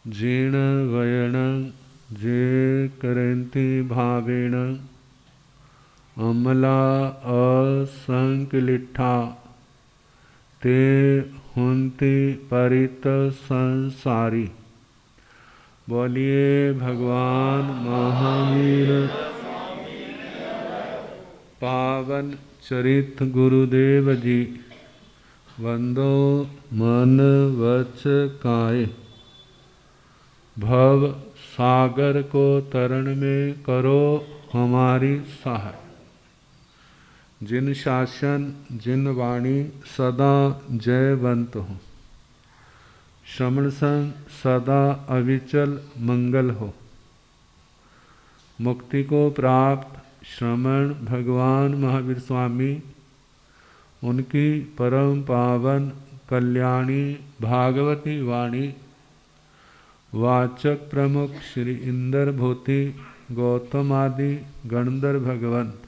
जीर्ण वयण जे करंती भावेण अमला असंकलिठा ते हुंती परित संसारी। बोलिए भगवान महावीर पावन चरित गुरुदेव जी। वंदो मन वच काये, भव सागर को तरण में करो हमारी सहाय। जिन शासन जिन वाणी सदा जयवंत हो, श्रवण संग सदा अविचल मंगल हो। मुक्ति को प्राप्त श्रमण भगवान महावीर स्वामी, उनकी परम पावन कल्याणी भागवती वाणी वाचक प्रमुख श्री इंद्र भूति गौतम आदि गणधर भगवंत,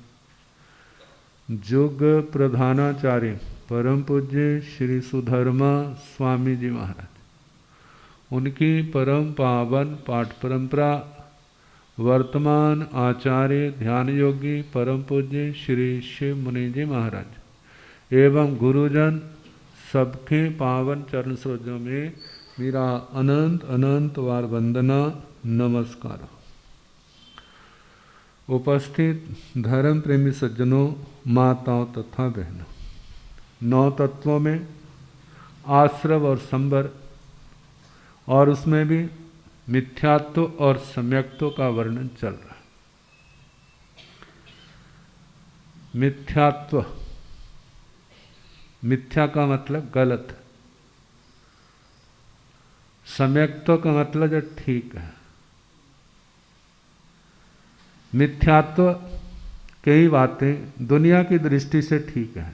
जुग प्रधानाचार्य परम पूज्य श्री सुधर्मा स्वामी जी महाराज, उनकी परम पावन पाठ परंपरा वर्तमान आचार्य ध्यान योगी परम पूज्य श्री शिव मुनि जी महाराज एवं गुरुजन सबके पावन चरण सरोजों में मेरा अनंत अनंत वार वंदना नमस्कार। उपस्थित धर्म प्रेमी सज्जनों, माताओं तथा बहनों, 9 तत्वों में आश्रव और संबर और उसमें भी मिथ्यात्व और सम्यक्त्व का वर्णन चल रहा है। मिथ्यात्व, मिथ्या का मतलब गलत, सम्यक्त्व का मतलब जो ठीक है। मिथ्यात्व कई बातें दुनिया की दृष्टि से ठीक है,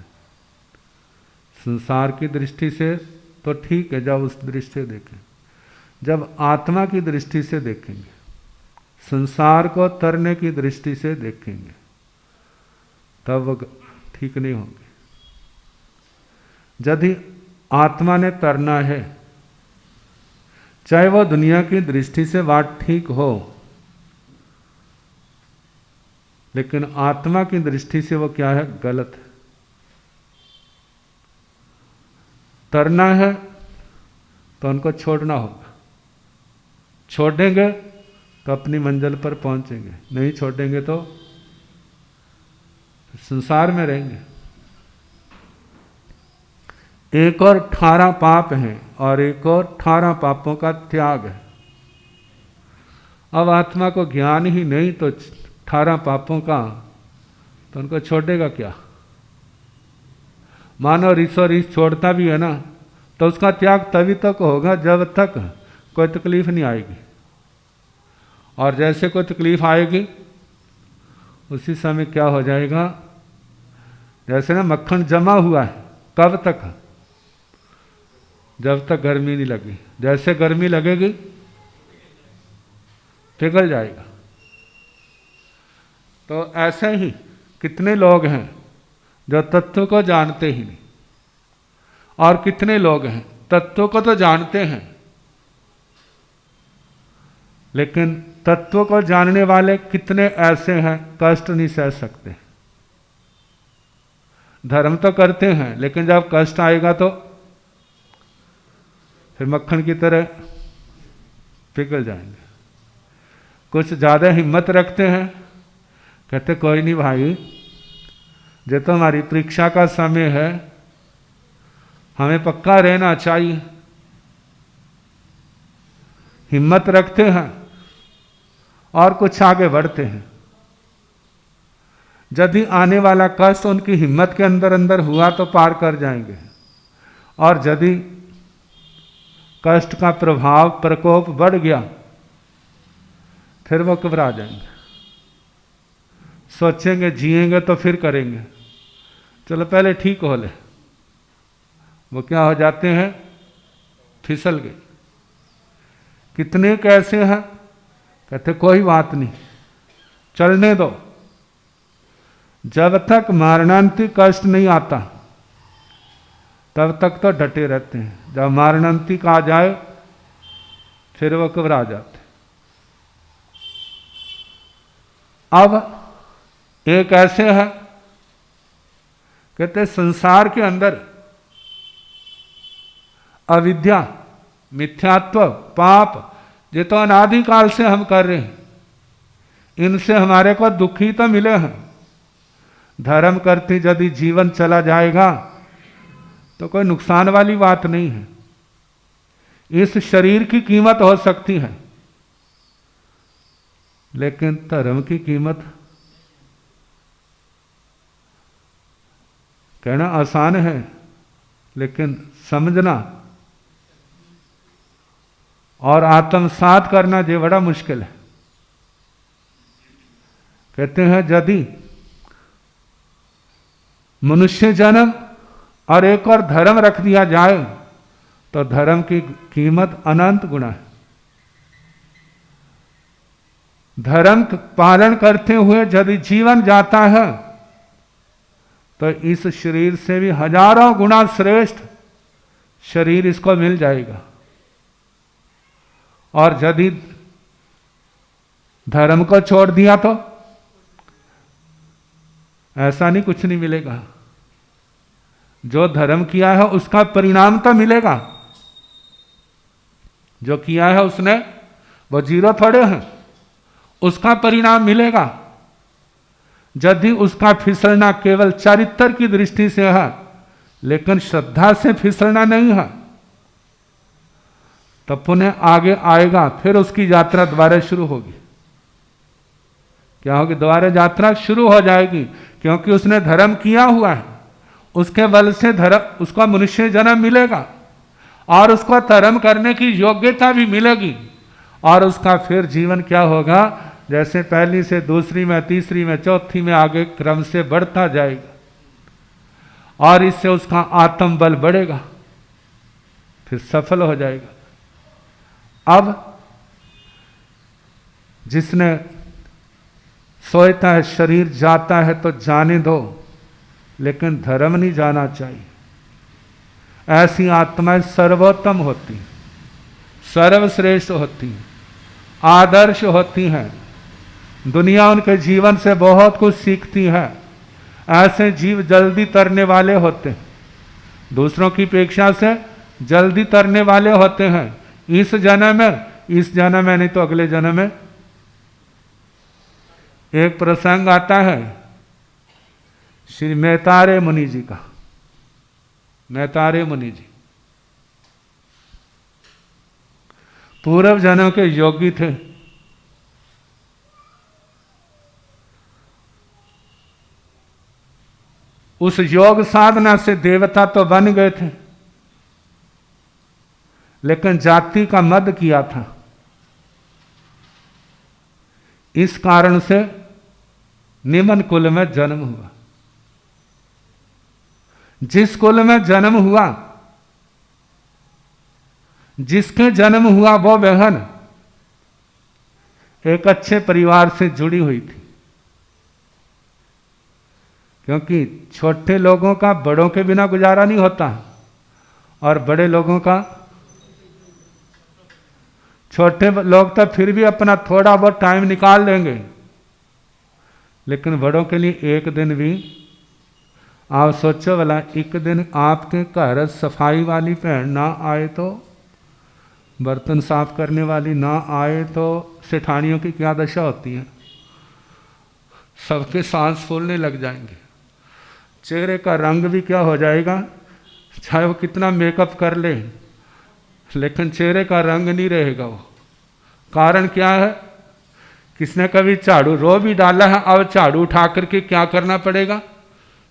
संसार की दृष्टि से तो ठीक है जब उस दृष्टि से देखें। जब आत्मा की दृष्टि से देखेंगे, संसार को तरने की दृष्टि से देखेंगे, तब वो ठीक नहीं होंगे। यदि आत्मा ने तरना है, चाहे वह दुनिया की दृष्टि से बात ठीक हो, लेकिन आत्मा की दृष्टि से वो क्या है, गलत है। तरना है तो उनको छोड़ना होगा, छोड़ेंगे तो अपनी मंजिल पर पहुंचेंगे, नहीं छोड़ेंगे तो संसार में रहेंगे। एक और 18 पाप हैं और एक और 18 पापों का त्याग है। अब आत्मा को ज्ञान ही नहीं तो 18 पापों का, तो उनको छोड़ेगा क्या। मानो रीसो रीस छोड़ता भी है ना, तो उसका त्याग तभी तक होगा जब तक कोई तकलीफ नहीं आएगी, और जैसे कोई तकलीफ आएगी उसी समय क्या हो जाएगा, जैसे ना मक्खन जमा हुआ है तब तक, जब तक गर्मी नहीं लगी, जैसे गर्मी लगेगी पिघल जाएगा। तो ऐसे ही कितने लोग हैं जो तत्व को जानते ही नहीं, और कितने लोग हैं तत्व को तो जानते हैं लेकिन तत्व को जानने वाले कितने ऐसे हैं कष्ट नहीं सह सकते। धर्म तो करते हैं लेकिन जब कष्ट आएगा तो फिर मक्खन की तरह पिघल जाएंगे। कुछ ज़्यादा हिम्मत रखते हैं, कहते कोई नहीं भाई, जो तो हमारी परीक्षा का समय है, हमें पक्का रहना चाहिए। हिम्मत रखते हैं और कुछ आगे बढ़ते हैं। यदि आने वाला कष्ट उनकी हिम्मत के अंदर अंदर हुआ तो पार कर जाएंगे, और यदि कष्ट का प्रभाव प्रकोप बढ़ गया फिर वो घबरा जाएंगे, सोचेंगे जिएंगे तो फिर करेंगे, चलो पहले ठीक हो ले। वो क्या हो जाते हैं, फिसल गए। कितने कैसे हैं, कहते कोई बात नहीं, चलने दो। जब तक मरणांतिक कष्ट नहीं आता तब तक तो डटे रहते हैं। जब मरणांतिक आ जाए फिर वो घबरा जाते। अब एक ऐसे है, कहते संसार के अंदर अविद्या, मिथ्यात्व, पाप ये तो अनादिकाल से हम कर रहे हैं, इनसे हमारे को दुखी तो मिले हैं। धर्म करते यदि जीवन चला जाएगा तो कोई नुकसान वाली बात नहीं है। इस शरीर की कीमत हो सकती है, लेकिन धर्म की कीमत कहना आसान है, लेकिन समझना और आत्मसात करना ये बड़ा मुश्किल है। कहते हैं यदि मनुष्य जन्म और एक और धर्म रख दिया जाए तो धर्म की कीमत अनंत गुना है। धर्म पालन करते हुए यदि जीवन जाता है तो इस शरीर से भी हजारों गुना श्रेष्ठ शरीर इसको मिल जाएगा। और यदि धर्म को छोड़ दिया तो ऐसा नहीं, कुछ नहीं मिलेगा। जो धर्म किया है उसका परिणाम तो मिलेगा, जो किया है उसने वो जीरो थोड़े हैं, उसका परिणाम मिलेगा। यदि उसका फिसलना केवल चरित्र की दृष्टि से है, लेकिन श्रद्धा से फिसलना नहीं है, तब पुनः आगे आएगा, फिर उसकी यात्रा दोबारा शुरू होगी। क्या होगी? दोबारा यात्रा शुरू हो जाएगी, क्योंकि उसने धर्म किया हुआ है। उसके बल से धर्म उसको मनुष्य जन्म मिलेगा और उसको धर्म करने की योग्यता भी मिलेगी। और उसका फिर जीवन क्या होगा? जैसे पहली से दूसरी में, तीसरी में, चौथी में आगे क्रम से बढ़ता जाएगा और इससे उसका आत्म बल बढ़ेगा, फिर सफल हो जाएगा। अब जिसने सोचता है शरीर जाता है तो जाने दो, लेकिन धर्म नहीं जाना चाहिए। ऐसी आत्माएं सर्वोत्तम होती, सर्वश्रेष्ठ होती, आदर्श होती हैं। दुनिया उनके जीवन से बहुत कुछ सीखती है। ऐसे जीव जल्दी तरने वाले होते हैं, दूसरों की अपेक्षा से जल्दी तरने वाले होते हैं। इस जन्म में नहीं तो अगले जन्म में। एक प्रसंग आता है श्री मैतारे मुनि जी का। मैतारे मुनि जी पूर्व जन्म के योगी थे। उस योग साधना से देवता तो बन गए थे, लेकिन जाति का मद किया था। इस कारण से निम्न कुल में जन्म हुआ। जिस कुल में जन्म हुआ, जिसके जन्म हुआ वो बहन एक अच्छे परिवार से जुड़ी हुई थी, क्योंकि छोटे लोगों का बड़ों के बिना गुजारा नहीं होता और बड़े लोगों का, छोटे लोग तो फिर भी अपना थोड़ा बहुत टाइम निकाल लेंगे, लेकिन बड़ों के लिए एक दिन भी, आप सोचो वाला, एक दिन आपके घर सफाई वाली बहन ना आए तो, बर्तन साफ करने वाली ना आए तो सेठानियों की क्या दशा होती है? सबके सांस फूलने लग जाएंगे, चेहरे का रंग भी क्या हो जाएगा, चाहे वो कितना मेकअप कर ले, लेकिन चेहरे का रंग नहीं रहेगा वो। कारण क्या है? किसने कभी झाड़ू रो भी डाला है, अब झाड़ू उठा करके क्या करना पड़ेगा?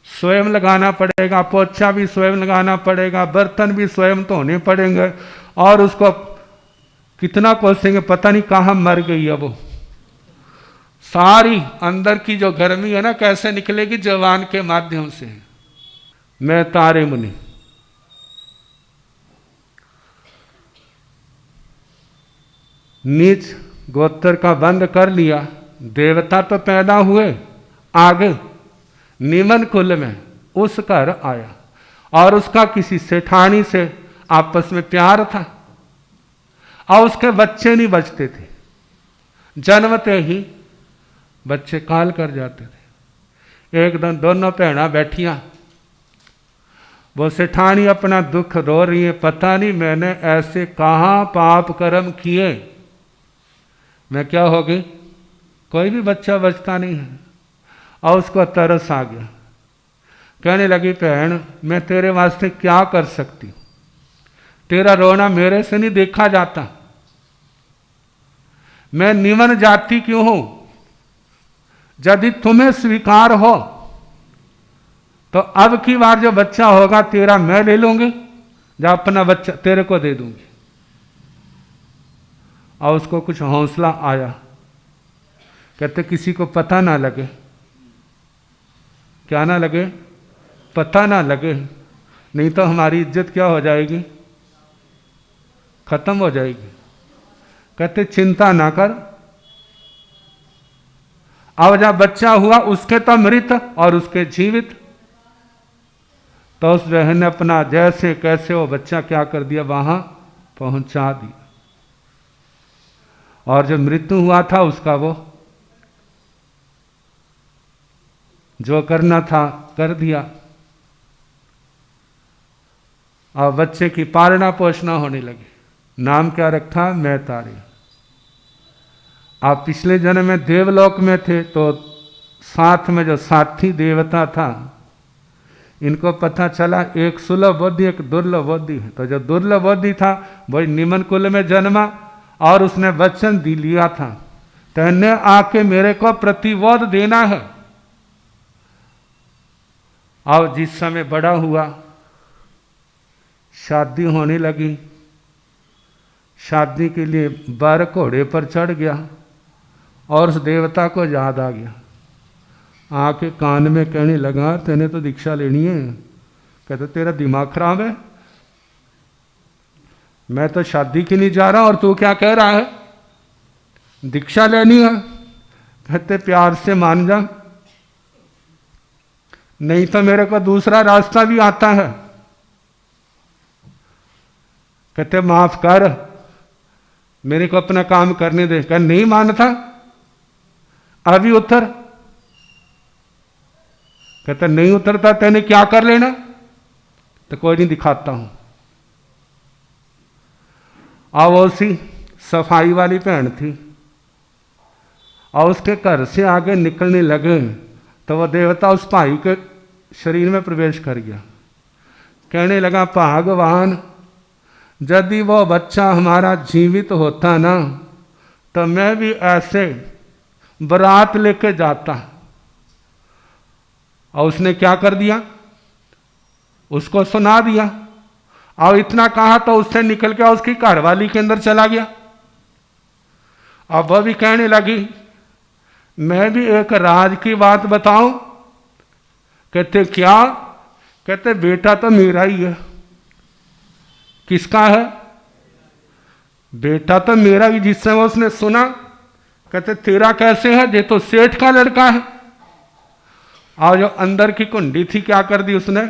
स्वयं लगाना पड़ेगा, पोछा भी स्वयं लगाना पड़ेगा, बर्तन भी स्वयं धोने पड़ेंगे, और उसको कितना कोसेंगे, पता नहीं कहाँ मर गई है वो। सारी अंदर की जो गर्मी है ना, कैसे निकलेगी? जवान के माध्यम से। मैतारे मुनि नीच गोत्र का बंद कर लिया, देवता तो पैदा हुए, आगे निम्न कुल में उस घर आया और उसका किसी सेठानी से आपस में प्यार था। और उसके बच्चे नहीं बचते थे, जन्मते ही बच्चे काल कर जाते थे। एक दिन दोनों भैना बैठियां, वो सेठानी अपना दुख रो रही है, पता नहीं मैंने ऐसे कहाँ पाप कर्म किए, मैं क्या हो गई, कोई भी बच्चा बचता नहीं है। और उसको तरस आ गया, कहने लगी बहन मैं तेरे वास्ते क्या कर सकती हूँ, तेरा रोना मेरे से नहीं देखा जाता, मैं निमन जाति क्यों हूं, यदि तुम्हें स्वीकार हो तो अब की बार जो बच्चा होगा तेरा मैं ले लूंगी, या अपना बच्चा तेरे को दे दूंगी। और उसको कुछ हौसला आया, कहते किसी को पता ना लगे, क्या ना लगे, पता ना लगे, नहीं तो हमारी इज्जत क्या हो जाएगी, खत्म हो जाएगी। कहते चिंता ना कर। अब जब बच्चा हुआ उसके तो मृत और उसके जीवित, तो उस बहन ने अपना जैसे कैसे वो बच्चा क्या कर दिया, वहां पहुंचा दिया। और जो मृत्यु हुआ था उसका वो जो करना था कर दिया। और बच्चे की पालना पोषणा होने लगी। नाम क्या रखा, मैतारी। आप पिछले जन्म में देवलोक में थे, तो साथ में जो साथी देवता था, इनको पता चला एक सुलभ बुद्धि एक दुर्लभ बुद्धि है। तो जो दुर्लभ बुद्धि था वही निमन कुल में जन्मा और उसने वचन दी लिया था, तेने आके मेरे को प्रतिवोध देना है। और जिस समय बड़ा हुआ, शादी होने लगी, शादी के लिए बर घोड़े पर चढ़ गया और उस देवता को याद आ गया, आके कान में कहने लगा तेने तो दीक्षा लेनी है। कहते तेरा दिमाग खराब है, मैं तो शादी के लिए जा रहा हूं और तू क्या कह रहा है, दीक्षा लेनी है। कहते प्यार से मान जा, नहीं तो मेरे को दूसरा रास्ता भी आता है। कहते माफ कर, मेरे को अपना काम करने दे। कह नहीं मानता, अभी उतर। कहता नहीं उतरता, तेने क्या कर लेना, तो कोई नहीं दिखाता हूं। अब उसी सफाई वाली बहन थी और उसके घर से आगे निकलने लगे तो वह देवता उस भाई के शरीर में प्रवेश कर गया। कहने लगा भगवान, यदि वो बच्चा हमारा जीवित होता ना, तो मैं भी ऐसे बारात लेके जाता। और उसने क्या कर दिया, उसको सुना दिया। और इतना कहा तो उससे निकल के उसकी घरवाली के अंदर चला गया। अब वह भी कहने लगी मैं भी एक राज की बात बताऊं। कहते क्या? कहते बेटा तो मेरा ही है। किसका है? बेटा तो मेरा ही। जिस समय उसने सुना, कहते तेरा कैसे है, ये तो सेठ का लड़का है। और जो अंदर की कुंडी थी क्या कर दी उसने,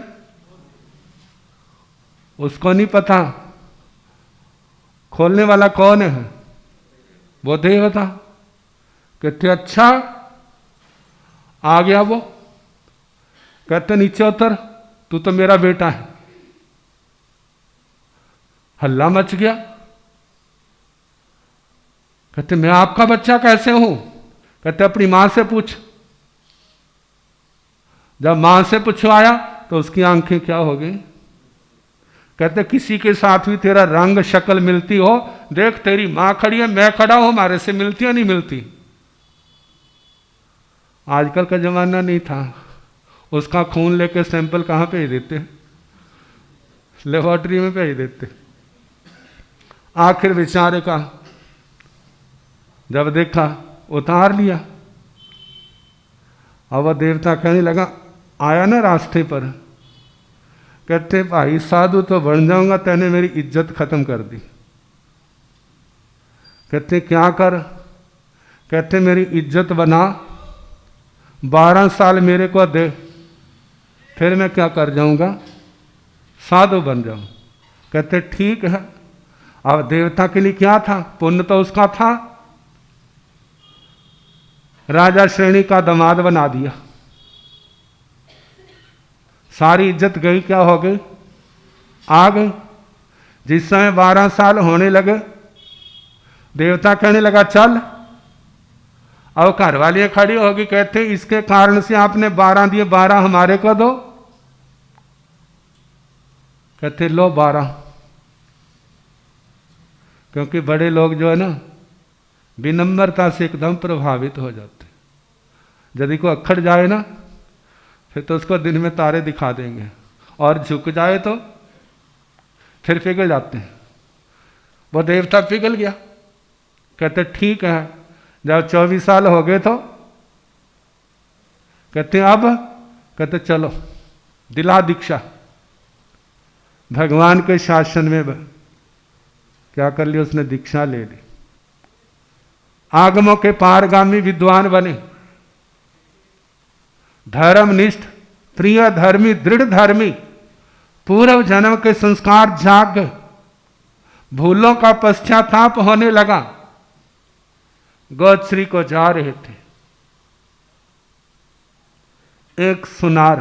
उसको नहीं पता खोलने वाला कौन है, वो देवता। कहते अच्छा, आ गया वो। कहते नीचे उतर, तू तो मेरा बेटा है। हल्ला मच गया। कहते मैं आपका बच्चा कैसे हूं? कहते अपनी मां से पूछ। जब मां से पूछवाया तो उसकी आंखें क्या हो गई। कहते किसी के साथ भी तेरा रंग शक्ल मिलती हो, देख तेरी मां खड़ी है, मैं खड़ा हूं, हमारे से मिलती है नहीं मिलती। आजकल का जमाना नहीं था, उसका खून लेके सैंपल कहां भेज देते, लेबोरेटरी में भेज देते। आखिर बेचारे का जब देखा, उतार लिया। और वह देवता कहने लगा, आया ना रास्ते पर, कहते भाई साधु तो बन जाऊंगा, तेने मेरी इज्जत खत्म कर दी। कहते क्या कर? कहते मेरी इज्जत बना, 12 साल मेरे को दे, फिर मैं क्या कर जाऊंगा, साधु बन जाऊं। कहते ठीक है। अब देवता के लिए क्या था, पुण्य तो उसका था, राजा श्रेणी का दामाद बना दिया, सारी इज्जत गई, क्या हो गई, आ गई। जिस समय 12 साल होने लगे, देवता कहने लगा चल। अब घर वाली खड़ी होगी, कहते इसके कारण से आपने 12 दिए, 12 हमारे को दो। कहते लो 12। क्योंकि बड़े लोग जो है ना, विनम्रता से एकदम प्रभावित हो जाते। यदि को अखड़ जाए ना, फिर तो उसको दिन में तारे दिखा देंगे, और झुक जाए तो फिर पिघल जाते हैं। वो देवता पिघल गया। कहते ठीक है, जब 24 साल हो गए तो कहते अब, कहते चलो दिला दीक्षा। भगवान के शासन में क्या कर लिया उसने, दीक्षा ले ली। आगमों के पारगामी विद्वान बने, धर्मनिष्ठ, प्रिय धर्मी, दृढ़ धर्मी, पूर्व जन्म के संस्कार जाग गए, भूलों का पश्चाताप होने लगा। गोश्री को जा रहे थे, एक सुनार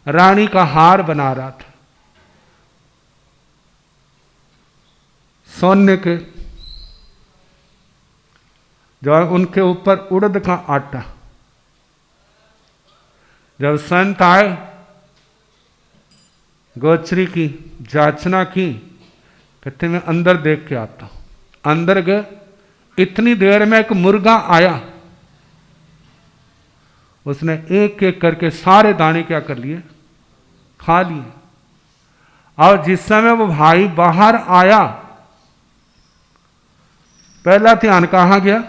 रानी का हार बना रहा था, सोने के, जो उनके ऊपर उड़द का आटा। जब संत आए, गोश्री की जांचना की, कहते मैं अंदर देख के आता हूं। अंदर गए, इतनी देर में एक मुर्गा आया, उसने एक एक करके सारे दाने क्या कर लिए, खा लिए। और जिस समय वो भाई बाहर आया, पहला ध्यान कहां गया,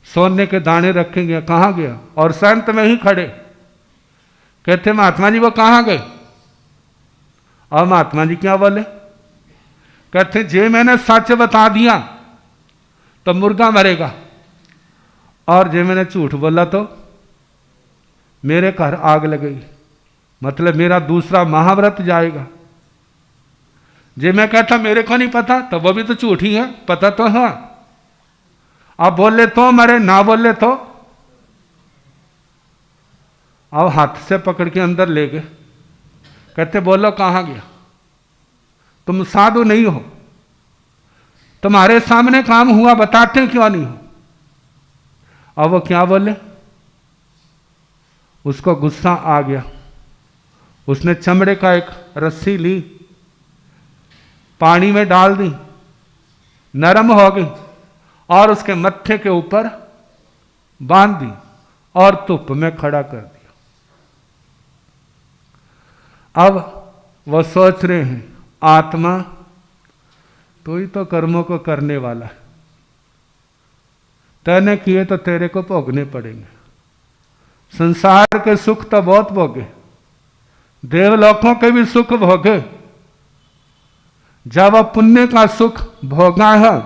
सोने के दाने रखे गया, कहां गया, और संत में ही खड़े। कहते महात्मा जी वो कहां गए। और महात्मा जी क्या बोले, कहते जे मैंने सच बता दिया तो मुर्गा मरेगा, और जे मैंने झूठ बोला तो मेरे घर आग लगेगी, मतलब मेरा दूसरा महाव्रत जाएगा। जे मैं कहता मेरे को नहीं पता, तो वो भी तो झूठ ही है, पता तो है। आप बोले तो मरे, ना बोले तो। अब हाथ से पकड़ के अंदर ले गए। कहते बोलो कहां गया, तुम साधु नहीं हो, तुम्हारे सामने काम हुआ, बताते क्यों नहीं हो। अब वो क्या बोले, उसको गुस्सा आ गया। उसने चमड़े का एक रस्सी ली, पानी में डाल दी, नरम हो गई, और उसके मत्थे के ऊपर बांध दी और धूप में खड़ा कर दिया। अब वो सोच रहे हैं, आत्मा तो ही तो कर्मों को करने वाला है, तैने किए तो तेरे को भोगने पड़ेंगे। संसार के सुख तो बहुत भोगे, देवलोकों के भी सुख भोगे। जब वह पुण्य का सुख भोगा है,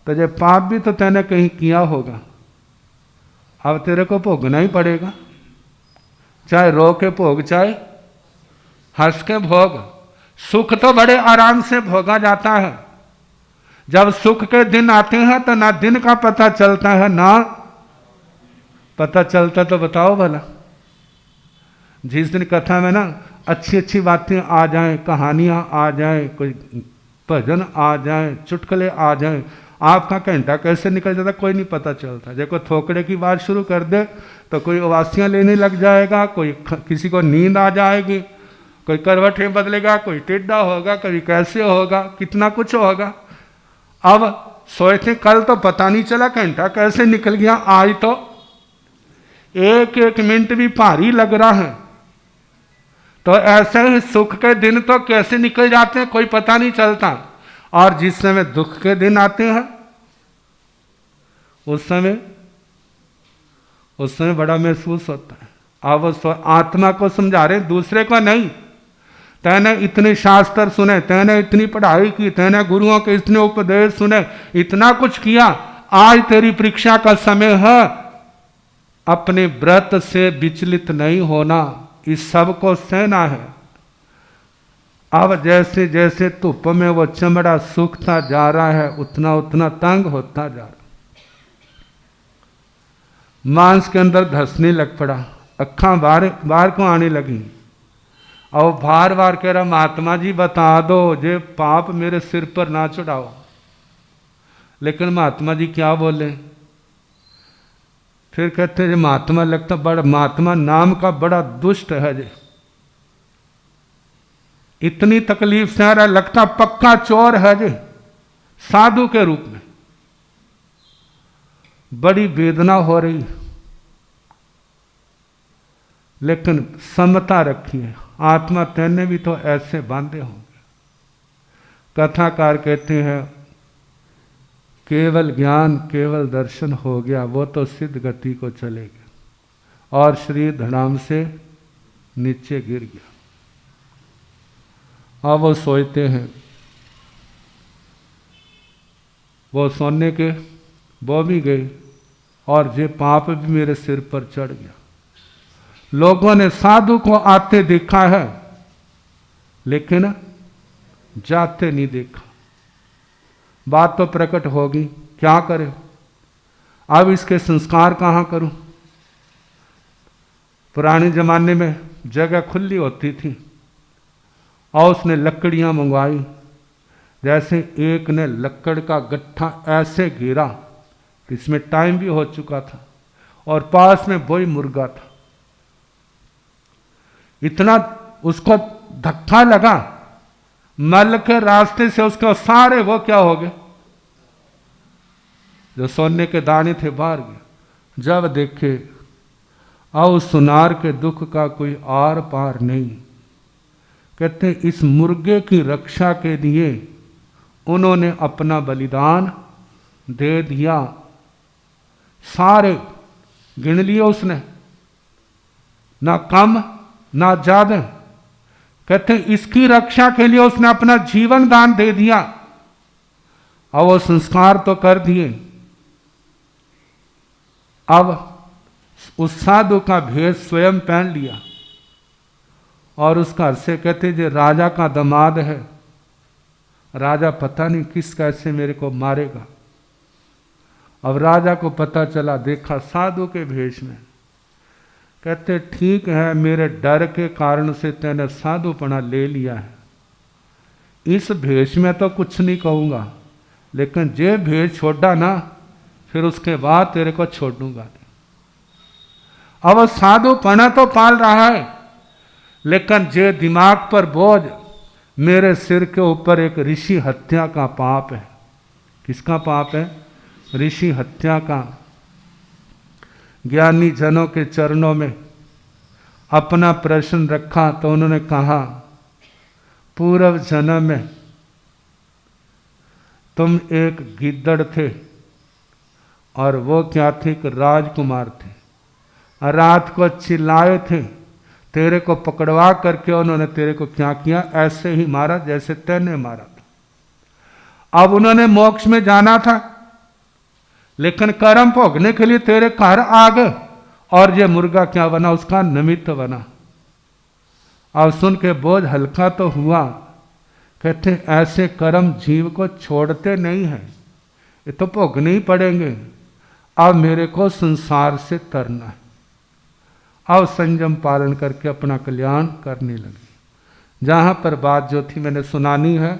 तो जब पाप भी तो तैने कहीं किया होगा, अब तेरे को भोगना ही पड़ेगा। चाहे रो के भोग, चाहे हंस के भोग। सुख तो बड़े आराम से भोगा जाता है। जब सुख के दिन आते हैं तो ना दिन का पता चलता है, ना पता चलता। तो बताओ भला, जिस दिन कथा में ना अच्छी अच्छी बातें आ जाएं, कहानियां आ जाएं, कोई भजन आ जाएं, चुटकुले आ जाएं, आपका घंटा कैसे निकल जाता कोई नहीं पता चलता। जब कोई थोकड़े की बात शुरू कर दे तो कोई उवासियां लेने लग जाएगा, कोई किसी को नींद आ जाएगी, कोई करवटें बदलेगा, कोई टेढ़ा होगा, कभी कैसे होगा, कितना कुछ होगा। अब सोचते कल तो पता नहीं चला घंटा कैसे निकल गया, आज तो एक एक मिनट भी भारी लग रहा है। तो ऐसे ही सुख के दिन तो कैसे निकल जाते हैं कोई पता नहीं चलता, और जिस समय दुख के दिन आते हैं उस समय बड़ा महसूस होता है। अब आत्मा को समझा रहे, दूसरे को नहीं। तैने इतने शास्त्र सुने, तैने इतनी पढ़ाई की, तैने गुरुओं के इतने उपदेश सुने, इतना कुछ किया, आज तेरी परीक्षा का समय है। अपने व्रत से विचलित नहीं होना, इस सब को सहना है। अब जैसे जैसे धूप में वो चमड़ा सूखता जा रहा है उतना उतना तंग होता जा रहा, मांस के अंदर धंसने लग पड़ा, अक्खां बाहर बाहर को आने लगी। और बार बार कह रहा महात्मा जी बता दो जे पाप मेरे सिर पर ना चढ़ाओ। लेकिन महात्मा जी क्या बोले, फिर कहते हैं महात्मा लगता बड़ा, महात्मा नाम का बड़ा दुष्ट है जे, इतनी तकलीफ से आ रहा, लगता पक्का चोर है जे, साधु के रूप में बड़ी वेदना हो रही। लेकिन समता रखिए, आत्मा तेने भी तो ऐसे बांधे होंगे। कथाकार कहते हैं केवल ज्ञान केवल दर्शन हो गया वो तो सिद्ध गति को चले गया और शरीर धड़ाम से नीचे गिर गया। अब वो सोचते हैं, वो सोने के वो भी गई और ये पाप भी मेरे सिर पर चढ़ गया। लोगों ने साधु को आते देखा है लेकिन जाते नहीं देखा। बात तो प्रकट होगी, क्या करें अब, इसके संस्कार कहाँ करूं। पुराने जमाने में जगह खुली होती थी और उसने लकड़ियां मंगवाई। जैसे एक ने लकड़ का गट्ठा ऐसे गिरा, इसमें टाइम भी हो चुका था और पास में वही मुर्गा था। इतना उसको धक्का लगा, मल के रास्ते से उसके सारे वो क्या हो गए, जो सोने के दाने थे बाहर गए। जब देखे और सुनार के दुख का कोई आर पार नहीं। कहते इस मुर्गे की रक्षा के लिए उन्होंने अपना बलिदान दे दिया। सारे गिन लिए उसने, ना कम ना ज्यादा। कहते इसकी रक्षा के लिए उसने अपना जीवन दान दे दिया और वो संस्कार तो कर दिए। अब उस साधु का भेष स्वयं पहन लिया और उस घर से कहते जो राजा का दामाद है, राजा पता नहीं किस कैसे मेरे को मारेगा। अब राजा को पता चला, देखा साधु के भेष में। कहते ठीक है, मेरे डर के कारण से तैने साधुपना ले लिया है, इस भेष में तो कुछ नहीं कहूँगा, लेकिन जे भेष छोड़ा ना फिर उसके बाद तेरे को छोड़ दूंगा। अब साधुपना तो पाल रहा है, लेकिन जे दिमाग पर बोझ, मेरे सिर के ऊपर एक ऋषि हत्या का पाप है। किसका पाप है? ऋषि हत्या का। ज्ञानी जनों के चरणों में अपना प्रश्न रखा तो उन्होंने कहा पूर्व जन्म में तुम एक गिद्दड़ थे और वो क्या थे, एक राजकुमार थे। रात को चिल्लाए थे, तेरे को पकड़वा करके उन्होंने तेरे को क्या किया, ऐसे ही मारा जैसे तैने मारा था। अब उन्होंने मोक्ष में जाना था, लेकिन कर्म भोगने के लिए तेरे घर आ गए और ये मुर्गा क्या बना, उसका निमित्त बना। अब सुन के बोझ हल्का तो हुआ। कहते ऐसे कर्म जीव को छोड़ते नहीं है, ये तो भोगने ही पड़ेंगे। अब मेरे को संसार से तरना है। अब संयम पालन करके अपना कल्याण करने लगे। जहां पर बात जो थी मैंने सुनानी है,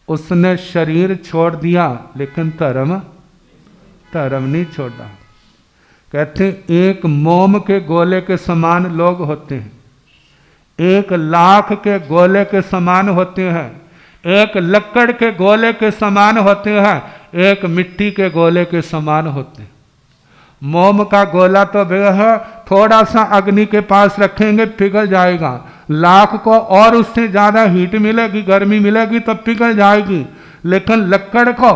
उसने शरीर छोड़ दिया लेकिन धर्म नहीं छोड़ा। कहते एक मोम के गोले के समान लोग होते हैं, 1 लाख के गोले के समान होते हैं, एक लकड़ के गोले के समान होते हैं, एक मिट्टी के गोले के समान होते हैं। मोम का गोला तो है, थोड़ा सा अग्नि के पास रखेंगे पिघल जाएगा। लाख को और उससे ज्यादा हीट मिलेगी, गर्मी मिलेगी तो पिघल जाएगी। लेकिन लकड़ को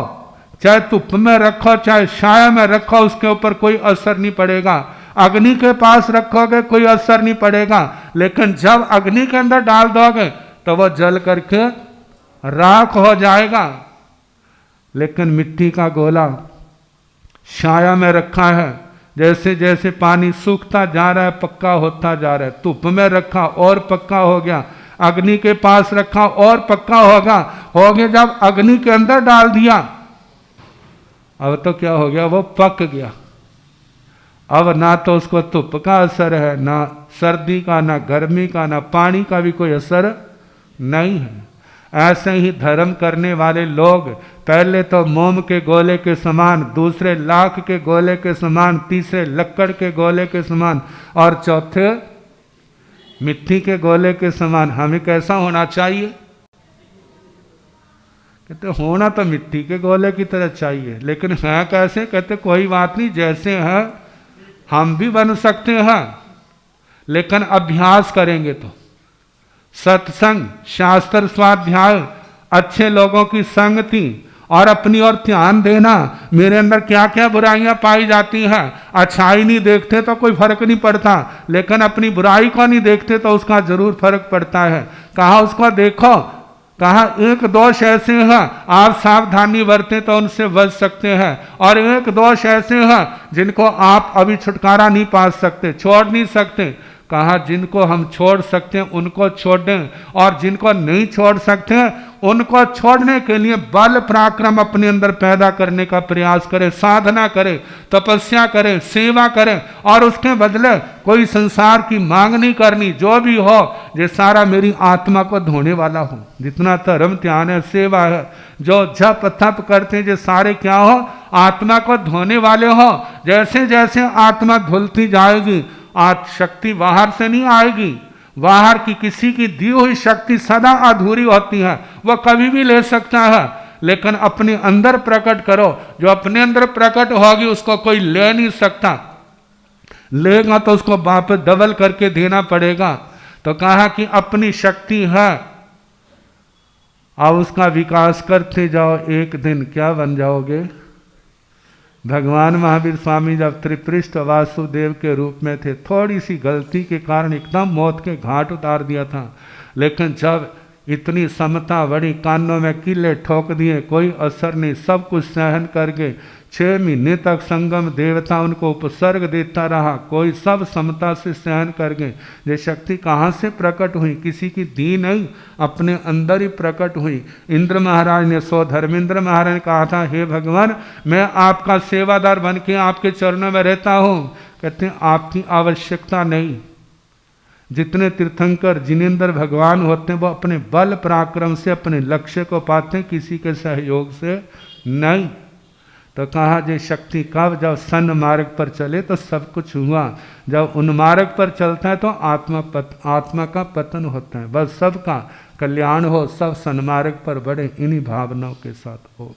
चाहे धूप में रखो चाहे छाया में रखो, उसके ऊपर कोई असर नहीं पड़ेगा। अग्नि के पास रखोगे कोई असर नहीं पड़ेगा, लेकिन जब अग्नि के अंदर डाल दोगे तो वह जल करके राख हो जाएगा। लेकिन मिट्टी का गोला छाया में रखा है, जैसे जैसे पानी सूखता जा रहा है पक्का होता जा रहा है। धूप में रखा और पक्का हो गया, अग्नि के पास रखा और पक्का होगा, हो गया जब अग्नि के अंदर डाल दिया, अब तो क्या हो गया, वो पक गया। अब ना तो उसको धूप का असर है, ना सर्दी का, ना गर्मी का, ना पानी का भी कोई असर नहीं है। ऐसे ही धर्म करने वाले लोग पहले तो मोम के गोले के समान, दूसरे लाख के गोले के समान, तीसरे लक्कड़ के गोले के समान और चौथे मिट्टी के गोले के समान। हमें कैसा होना चाहिए? कहते होना तो मिट्टी के गोले की तरह चाहिए, लेकिन है कैसे? कहते कोई बात नहीं, जैसे है हम भी बन सकते हैं, लेकिन अभ्यास करेंगे तो। सत्संग, शास्त्र स्वाध्याय, अच्छे लोगों की संगति और अपनी ओर ध्यान देना। मेरे अंदर क्या क्या बुराइयां पाई जाती हैं, अच्छाई नहीं देखते तो कोई फर्क नहीं पड़ता, लेकिन अपनी बुराई को नहीं देखते तो उसका जरूर फर्क पड़ता है। कहा उसको देखो, कहा एक दोष ऐसे हैं आप सावधानी बरतें तो उनसे बच सकते हैं, और एक दोष ऐसे हैं जिनको आप अभी छुटकारा नहीं पा सकते, छोड़ नहीं सकते। कहा जिनको हम छोड़ सकते हैं उनको छोड़ दें, और जिनको नहीं छोड़ सकते उनको छोड़ने के लिए बल पराक्रम अपने अंदर पैदा करने का प्रयास करें, साधना करें, तपस्या करें, सेवा करें, और उसके बदले कोई संसार की मांग नहीं करनी। जो भी हो ये सारा मेरी आत्मा को धोने वाला हो। जितना धर्म ध्यान है, सेवा है, जो जप तप करते हैं, ये सारे क्या हो, आत्मा को धोने वाले हो। जैसे जैसे आत्मा धुलती जाएगी, शक्ति बाहर से नहीं आएगी, बाहर की किसी की दी हुई शक्ति सदा अधूरी होती है, वह कभी भी ले सकता है, लेकिन अपने अंदर प्रकट करो। जो अपने अंदर प्रकट होगी उसको कोई ले नहीं सकता, लेगा तो उसको वापस डबल करके देना पड़ेगा। तो कहा कि अपनी शक्ति है, अब उसका विकास करते जाओ, एक दिन क्या बन जाओगे। भगवान महावीर स्वामी जब त्रिपृष्ठ वासुदेव के रूप में थे, थोड़ी सी गलती के कारण एकदम मौत के घाट उतार दिया था, लेकिन जब इतनी समता बढ़ी, कानों में किले ठोक दिए, कोई असर नहीं, सब कुछ सहन करके 6 महीने तक संगम देवता उनको उपसर्ग देता रहा, कोई सब समता से सहन करके। ये शक्ति कहाँ से प्रकट हुई? किसी की दी नहीं, अपने अंदर ही प्रकट हुई। इंद्र महाराज ने, सो धर्मेंद्र महाराज ने कहा था, हे भगवान मैं आपका सेवादार बन के आपके चरणों में रहता हूँ। कहते हैं आपकी आवश्यकता नहीं। जितने तीर्थंकर जिनेंद्र भगवान होते हैं वो अपने बल पराक्रम से अपने लक्ष्य को पाते हैं, किसी के सहयोग से नहीं। तो कहा जे शक्ति कब, जब सन्मार्ग पर चले तो सब कुछ हुआ, जब उन्मार्ग पर चलता है तो आत्मा का पतन होता है। बस सबका कल्याण हो, सब सन्मार्ग पर बढ़े, इन्हीं भावनाओं के साथ हो।